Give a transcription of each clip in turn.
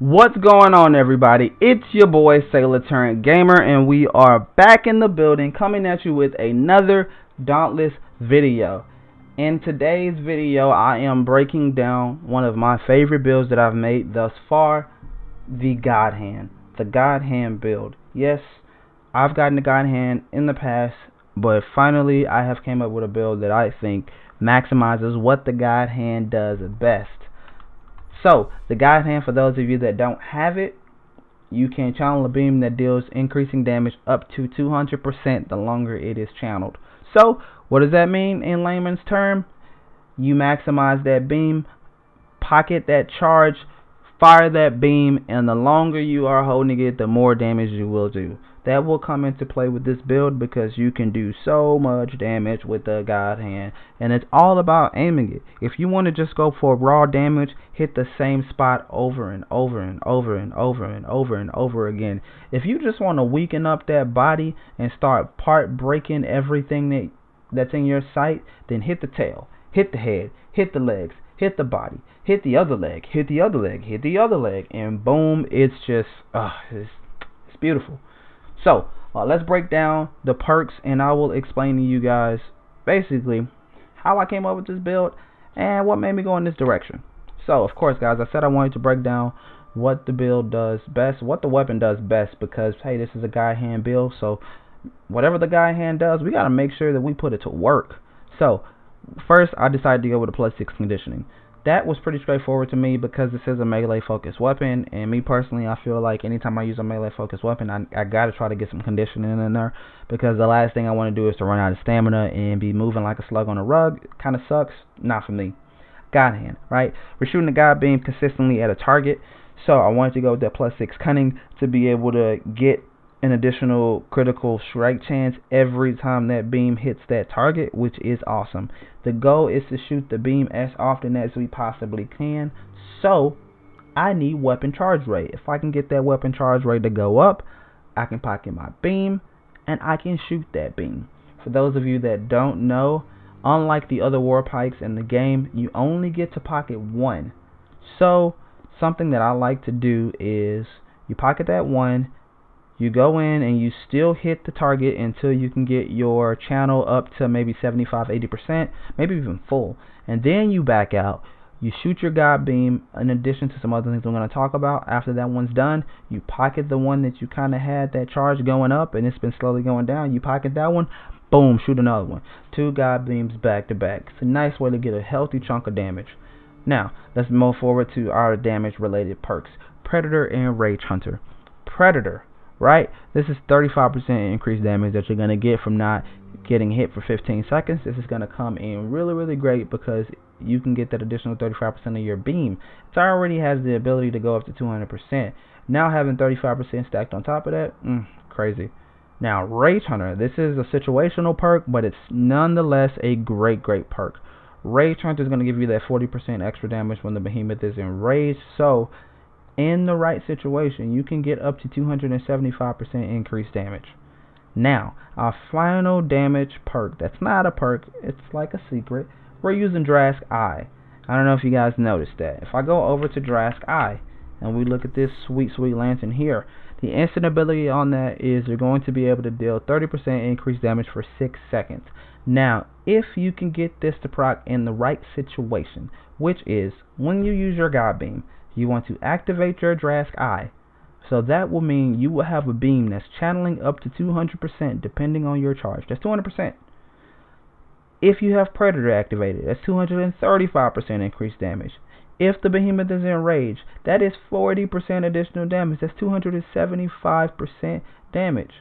What's going on, everybody? It's your boy SailorturntGamer, and we are back in the building coming at you with another Dauntless video. In today's video, I am breaking down one of my favorite builds that I've made thus far, the Godhand build. Yes, I've gotten the Godhand in the past, but finally I have came up with a build that I think maximizes what the Godhand does best. So, the Godhand, for those of you that don't have it, you can channel a beam that deals increasing damage up to 200% the longer it is channeled. So, what does that mean in layman's term? You maximize that beam, pocket that charge, fire that beam, and the longer you are holding it, the more damage you will do. That will come into play with this build because you can do so much damage with the Godhand, and it's all about aiming it. If you want to just go for raw damage, hit the same spot over and over and over and over and over and over again. If you just want to weaken up that body and start part breaking everything that's in your sight, then hit the tail, hit the head, hit the legs, hit the body, hit the other leg, hit the other leg, hit the other leg, and boom, it's just it's beautiful. So, let's break down the perks, and I will explain to you guys basically how I came up with this build and what made me go in this direction. So, of course, guys, I said I wanted to break down what the build does best, what the weapon does best, because, hey, this is a Godhand build, so whatever the Godhand does, we got to make sure that we put it to work. So, first, I decided to go with a +6 conditioning. That was pretty straightforward to me because this is a melee focused weapon, and me personally, I feel like anytime I use a melee focused weapon, I gotta try to get some conditioning in there, because the last thing I want to do is to run out of stamina and be moving like a slug on a rug. It kind of sucks. Not for me. Godhand, right? We're shooting the God beam consistently at a target, so I wanted to go with that +6 cunning to be able to get an additional critical strike chance every time that beam hits that target, which is awesome. The goal is to shoot the beam as often as we possibly can, so I need weapon charge rate. If I can get that weapon charge rate to go up, I can pocket my beam and I can shoot that beam. For those of you that don't know, unlike the other war pikes in the game, you only get to pocket one. So something that I like to do is you pocket that one, you go in and you still hit the target until you can get your channel up to maybe 75-80%, maybe even full, and then you back out. You shoot your God beam in addition to some other things I'm going to talk about. After that one's done, you pocket the one that you kind of had that charge going up and it's been slowly going down. You pocket that one, boom, shoot another one. 2 God beams back to back. It's a nice way to get a healthy chunk of damage. Now, let's move forward to our damage related perks. Predator and Rage Hunter. Predator, right? This is 35% increased damage that you're going to get from not getting hit for 15 seconds. This is going to come in really great because you can get that additional 35% of your beam. It already has the ability to go up to 200%. Now having 35% stacked on top of that, crazy. Now, Rage Hunter, this is a situational perk, but it's nonetheless a great perk. Rage Hunter is going to give you that 40% extra damage when the behemoth is enraged, so in the right situation, you can get up to 275% increased damage. Now, our final damage perk, that's not a perk, it's like a secret. We're using Drask Eye. I don't know if you guys noticed that. If I go over to Drask Eye and we look at this sweet lantern here, the instant ability on that is you're going to be able to deal 30% increased damage for 6 seconds. Now, if you can get this to proc in the right situation, which is when you use your God beam, you want to activate your Drask Eye. So that will mean you will have a beam that's channeling up to 200% depending on your charge. That's 200%. If you have Predator activated, that's 235% increased damage. If the behemoth is enraged, that is 40% additional damage. That's 275% damage.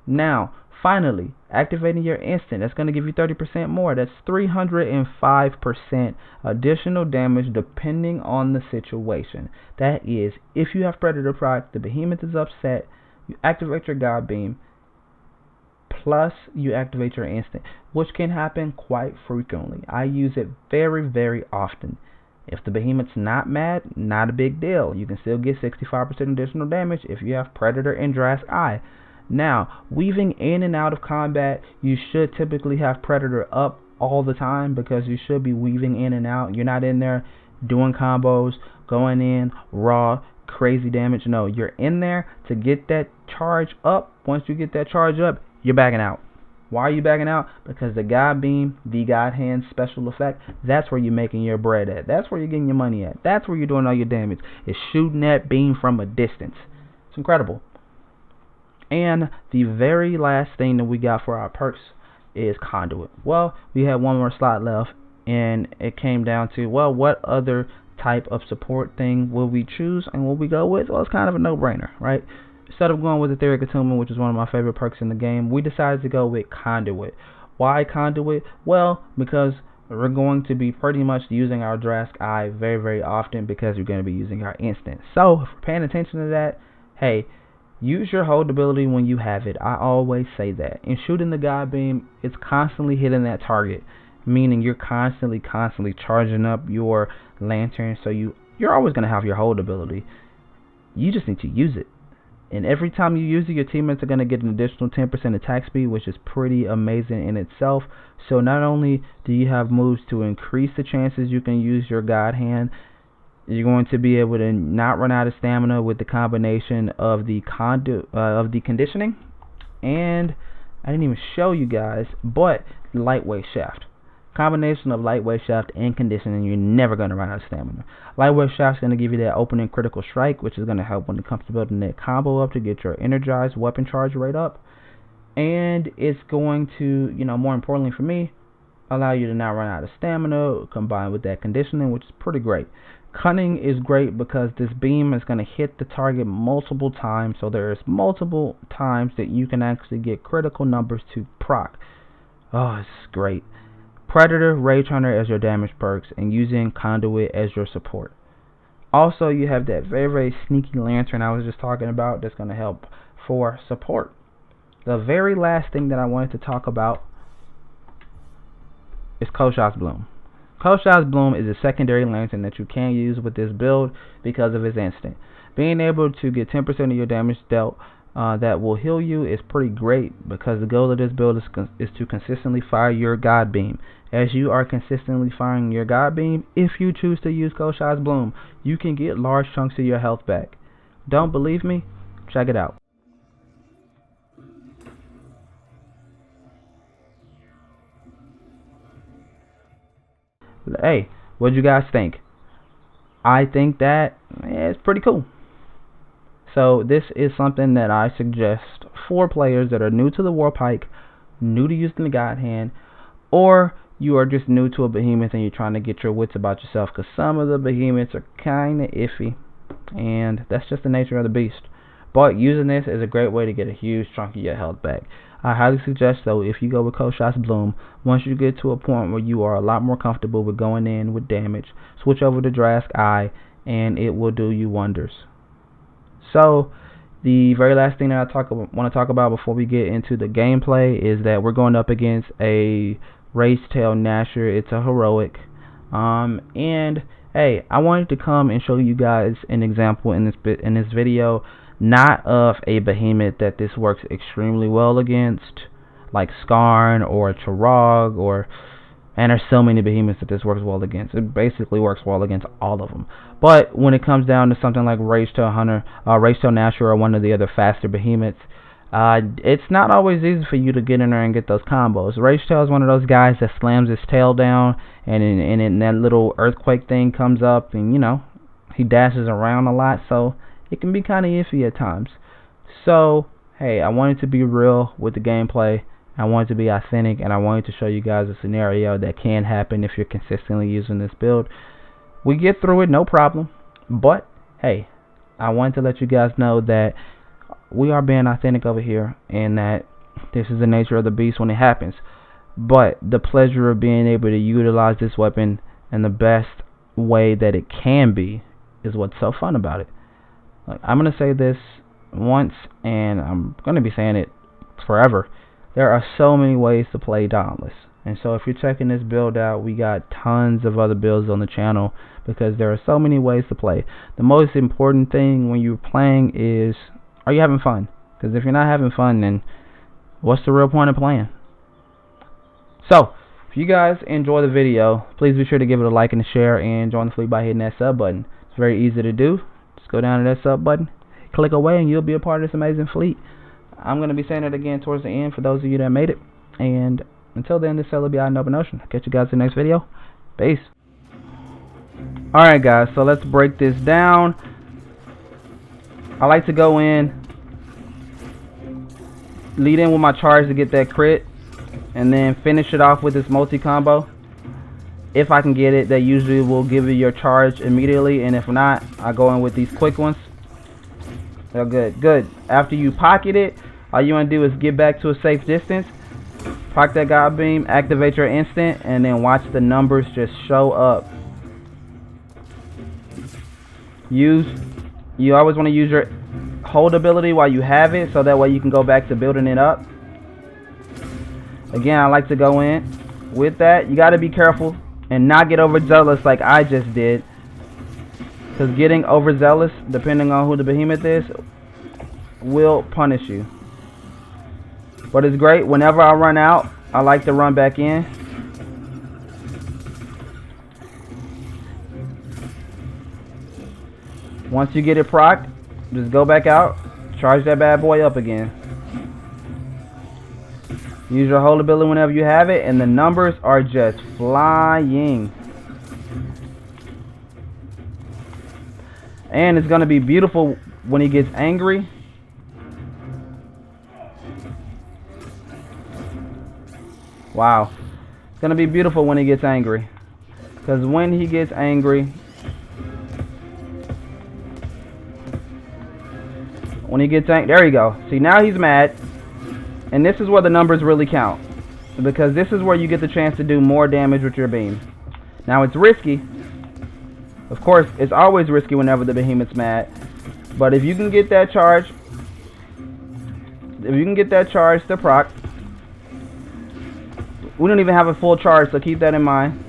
Now, finally, activating your instant, that's going to give you 30% more. That's 305% additional damage depending on the situation. That is, if you have Predator proc, the behemoth is upset, you activate your God beam, plus you activate your instant, which can happen quite frequently. I use it very often. If the behemoth's not mad, not a big deal. You can still get 65% additional damage if you have Predator and Drask Eye. Now, weaving in and out of combat, you should typically have Predator up all the time because you should be weaving in and out. You're not in there doing combos, going in raw, crazy damage. No, you're in there to get that charge up. Once you get that charge up, you're backing out. Why are you backing out? Because the GodBEAM, the God Hand special effect, that's where you're making your bread at. That's where you're getting your money at. That's where you're doing all your damage. It's shooting that beam from a distance. It's incredible. And the very last thing that we got for our perks is Conduit. Well, we had one more slot left, and it came down to, well, what other type of support thing will we choose and will we go with? Well, it's kind of a no-brainer, right? Instead of going with Etheric Attunement, which is one of my favorite perks in the game, we decided to go with Conduit. Why Conduit? Well, because we're going to be pretty much using our Drask Eye very, very often because we're going to be using our instant. So, if we're paying attention to that, hey, use your hold ability when you have it. I always say that. In shooting the GodBEAM, it's constantly hitting that target, meaning you're constantly charging up your Latern, so you're always going to have your hold ability. You just need to use it. And every time you use it, your teammates are going to get an additional 10% attack speed, which is pretty amazing in itself. So not only do you have moves to increase the chances you can use your God Hand, you're going to be able to not run out of stamina with the combination of the conditioning, and I didn't even show you guys, but lightweight shaft. Combination of lightweight shaft and conditioning, you're never going to run out of stamina. Lightweight shaft is going to give you that opening critical strike, which is going to help when it comes to building that combo up to get your energized weapon charge rate up. And it's going to, more importantly for me, allow you to not run out of stamina combined with that conditioning, which is pretty great. Cunning is great because this beam is going to hit the target multiple times, so there's multiple times that you can actually get critical numbers to proc. Oh, it's great. Predator, Rage Hunter as your damage perks, and using Conduit as your support. Also, you have that very, very sneaky Latern I was just talking about that's going to help for support. The very last thing that I wanted to talk about is Cold Shot's Bloom. Cold Shot's Bloom is a secondary Latern that you can use with this build because of its instant. Being able to get 10% of your damage dealt that will heal you is pretty great, because the goal of this build is to consistently fire your GodBEAM. As you are consistently firing your GodBEAM, if you choose to use Cold Shot's Bloom, you can get large chunks of your health back. Don't believe me? Check it out. Hey, what do you guys think? I think that it's pretty cool. So this is something that I suggest for players that are new to the Warpike, new to using the God Hand, or you are just new to a behemoth and you're trying to get your wits about yourself, because some of the behemoths are kind of iffy, and that's just the nature of the beast. But using this is a great way to get a huge chunk of your health back. I highly suggest, though, if you go with Cold Shot's Bloom, once you get to a point where you are a lot more comfortable with going in with damage, switch over to Drask Eye, and it will do you wonders. So, the very last thing that I want to talk about before we get into the gameplay is that we're going up against a Ragetail Gnasher. It's a heroic. And hey, I wanted to come and show you guys an example in this video, not of a behemoth that this works extremely well against, like Skarn or Chirag, and there's so many behemoths that this works well against. It basically works well against all of them. But when it comes down to something like Ragetail Gnasher, or one of the other faster behemoths, it's not always easy for you to get in there and get those combos. Ragetail is one of those guys that slams his tail down, and that little earthquake thing comes up, and he dashes around a lot, so it can be kind of iffy at times. So, hey, I wanted to be real with the gameplay. I wanted to be authentic, and I wanted to show you guys a scenario that can happen if you're consistently using this build. We get through it, no problem. But, hey, I wanted to let you guys know that we are being authentic over here, and that this is the nature of the beast when it happens. But the pleasure of being able to utilize this weapon in the best way that it can be is what's so fun about it. I'm going to say this once, and I'm going to be saying it forever. There are so many ways to play Dauntless. And so if you're checking this build out, we got tons of other builds on the channel, because there are so many ways to play. The most important thing when you're playing is, are you having fun? Because if you're not having fun, then what's the real point of playing? So, if you guys enjoy the video, please be sure to give it a like and a share, and join the fleet by hitting that sub button. It's very easy to do. Just go down to that sub button, click away, and you'll be a part of this amazing fleet. I'm going to be saying it again towards the end for those of you that made it. And until then, this sailor be out in the open ocean. I'll catch you guys in the next video. Peace. Alright guys, so let's break this down. I like to go in, lead in with my charge to get that crit, and then finish it off with this multi-combo. If I can get it, that usually will give you your charge immediately, and if not, I go in with these quick ones. They're good. After you pocket it, all you want to do is get back to a safe distance, proc that GodBEAM, activate your instant, and then watch the numbers just show up. You always want to use your hold ability while you have it, so that way you can go back to building it up. Again, I like to go in with that. You got to be careful and not get overzealous like I just did, because getting overzealous, depending on who the behemoth is, will punish you. But it's great. Whenever I run out, I like to run back in. Once you get it procced, just go back out, charge that bad boy up again. Use your hold ability whenever you have it, and the numbers are just flying. And it's going to be beautiful when he gets angry. Wow. It's going to be beautiful when he gets angry. Because when he gets angry, there you go. See, now he's mad. And this is where the numbers really count, because this is where you get the chance to do more damage with your beam. Now it's risky. Of course, it's always risky whenever the behemoth's mad. But if you can get that charge, to proc. We don't even have a full charge, so keep that in mind.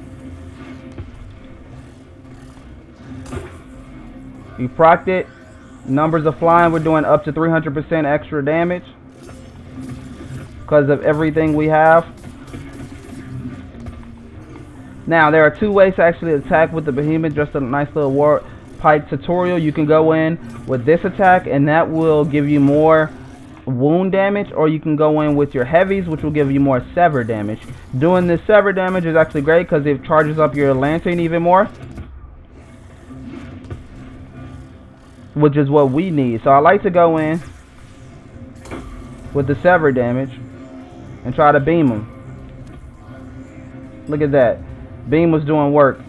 You procced it. Numbers are flying. We're doing up to 300% extra damage because of everything we have. Now, there are two ways to actually attack with the behemoth. Just a nice little war pike tutorial. You can go in with this attack, and that will give you more wound damage, or you can go in with your heavies, which will give you more sever damage. Doing this sever damage is actually great because it charges up your lantern even more, which is what we need. So I like to go in with the sever damage and try to beam him. Look at that. Beam was doing work.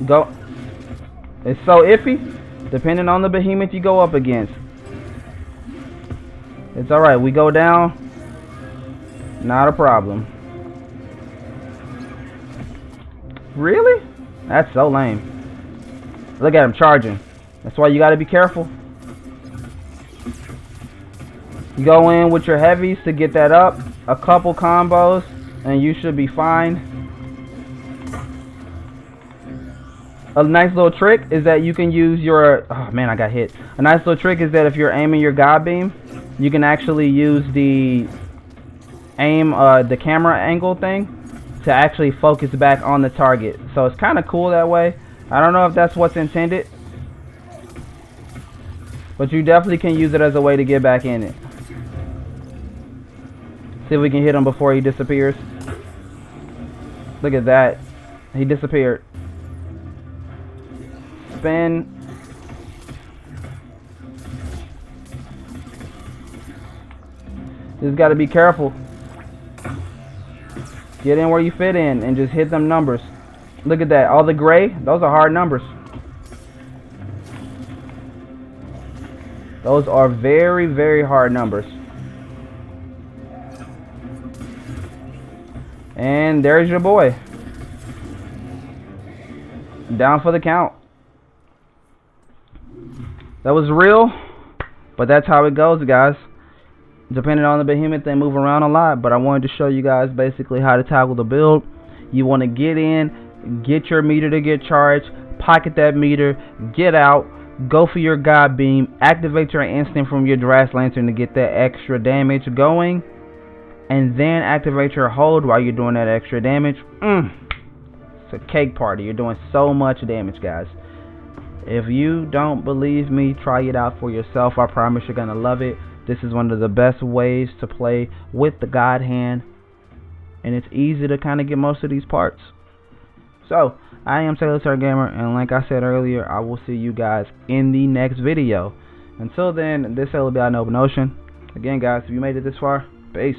Go. It's so iffy depending on the behemoth you go up against. It's alright. We go down. Not a problem. Really? That's so lame. Look at him charging. That's why you got to be careful. You go in with your heavies to get that up. A couple combos and you should be fine. A nice little trick is that you can use your... Oh man, I got hit. A nice little trick is that if you're aiming your GodBEAM, you can actually use the the camera angle thing to actually focus back on the target. So it's kind of cool that way. I don't know if that's what's intended, but you definitely can use it as a way to get back in it. See if we can hit him before he disappears. Look at that. He disappeared. Spin. Just got to be careful. Get in where you fit in and just hit them numbers. Look at that. All the gray, those are hard numbers. Those are very, very hard numbers. And there's your boy. Down for the count. That was real, but that's how it goes, guys. Depending on the behemoth, they move around a lot, but I wanted to show you guys basically how to tackle the build. You want to get in, get your meter to get charged, pocket that meter, get out, go for your GodBEAM, activate your instant from your Drass Lantern to get that extra damage going, and then activate your hold while you're doing that extra damage. It's a cake party. You're doing so much damage, guys. If you don't believe me, try it out for yourself. I promise you're gonna love it. This is one of the best ways to play with the God hand, and it's easy to kind of get most of these parts. So, I am SailorturntGamer, and like I said earlier, I will see you guys in the next video. Until then, this will be out in open ocean. Again, guys, if you made it this far, peace.